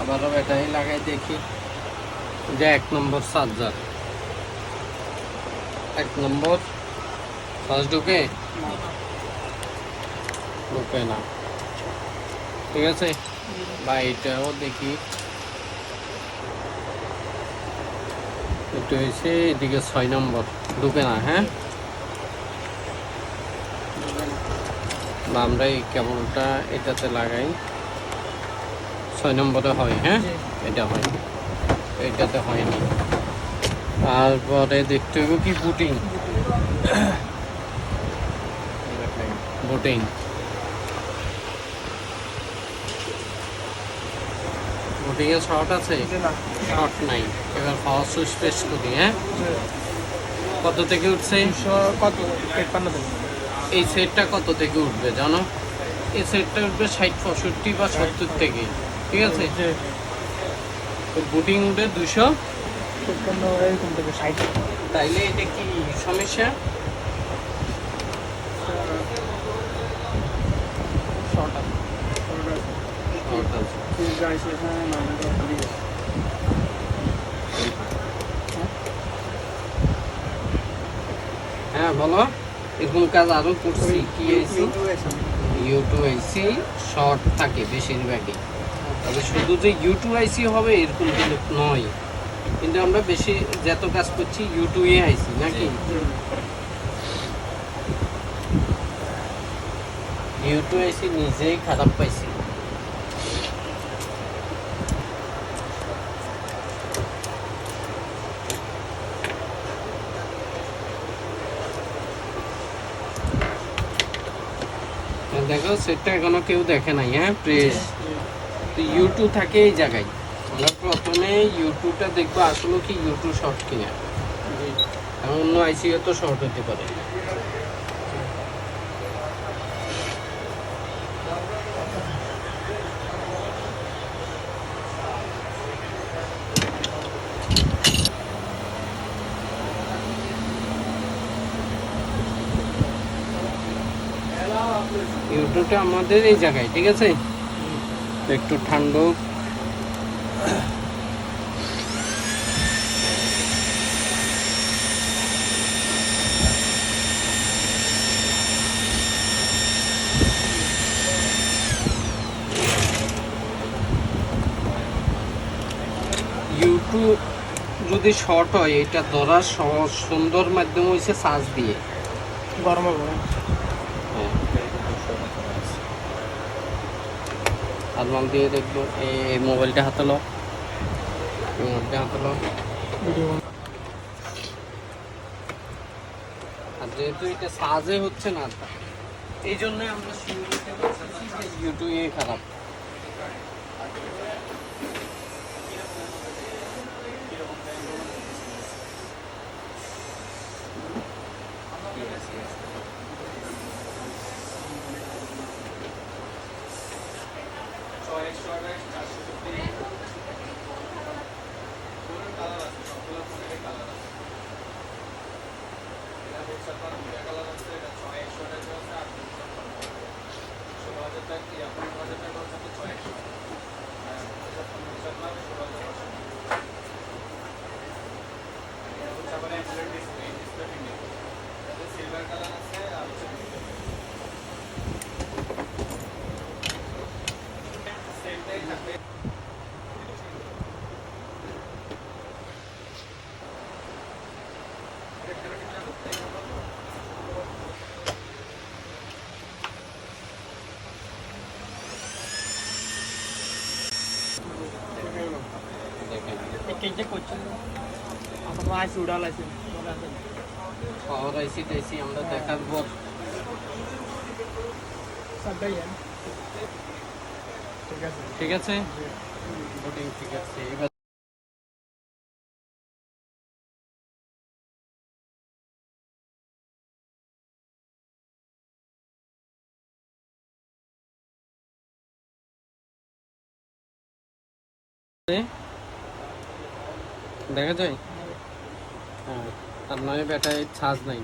আবারও ব্যাটারি লাগাই দেখি। যে 1 নম্বর চার্জার, 1 নম্বর চার্জ ঢুকে না, ঠিক আছে। বা এটাও দেখি, এটা হয়েছে এদিকে 6 নম্বর, ঢুকে না। হ্যাঁ, বা আমরা এই কেবলটা এটাতে লাগাই, 6 নম্বরে হয়। হ্যাঁ, এটা হয়, এটাতে হয়নি। তারপরে দেখতে হবে কি বুটিং, বুটিং বুটিংয়ে শর্ট আছে, শর্ট নাই। এবার পাওয়ার সুইচ প্রেস করি। হ্যাঁ, কত থেকে উঠছে? কত 53 থেকে। এই সেটটা কত থেকে উঠবে জানো? এই সেটটা উঠবে 60, 65 বা 70 থেকে, ঠিক আছে। তো বুটিং উঠে 256 এরকম থেকে 60। তাইলে এটা কি সমস্যা? শর্ট আছে। শর্ট আছে। হ্যাঁ বলো, এরকম কাজ আরও করছি। কি আইসি? ইউটিউব আইসি শর্ট থাকে বেশিরভাগই, তবে শুধু যে ইউটিউব আইসি হবে এরকম কিন্তু নয়। কিন্তু আমরা বেশি যত কাজ করছি ইউটিউবে আইসি নাকি, ইউটিউব আইসি নিজেই খারাপ পাইছি। দেখো সেটটা এখনো কেউ দেখে নাই। হ্যাঁ, প্রেস ইউটিউব থাকে এই জায়গায়। আমরা প্রথমে ইউটিউবটা দেখবো আসলে কি ইউটিউব শর্ট কিনা, কারণ অন্য আইসিও তো শর্ট হতে পারে। ইউটিউবটা আমাদের এই জায়গায়, ঠিক আছে। তো একটু ঠান্ডা, ইউটিউব যদি শর্ট হয় এটা ধরার সহজ সুন্দর মাধ্যম হয়েছে চার্জ দিয়ে। গরম হবে। হ্যাঁ, থার্মাল দিয়ে দেখবো। এই মোবাইলটা হাতে লো, মোবাইলটা হাতে লো। আর যেহেতু এটা চার্জে হচ্ছে না, এই জন্যই আমরা ইউটিউবে খারাপ। পাওয়ার আইসি টাইসি আমরা দেখার পর ঠিক আছে, বুটিং ঠিক আছে। এবার দেখা যায়। হ্যাঁ, তার নয় ব্যাটারি চার্জ নাই।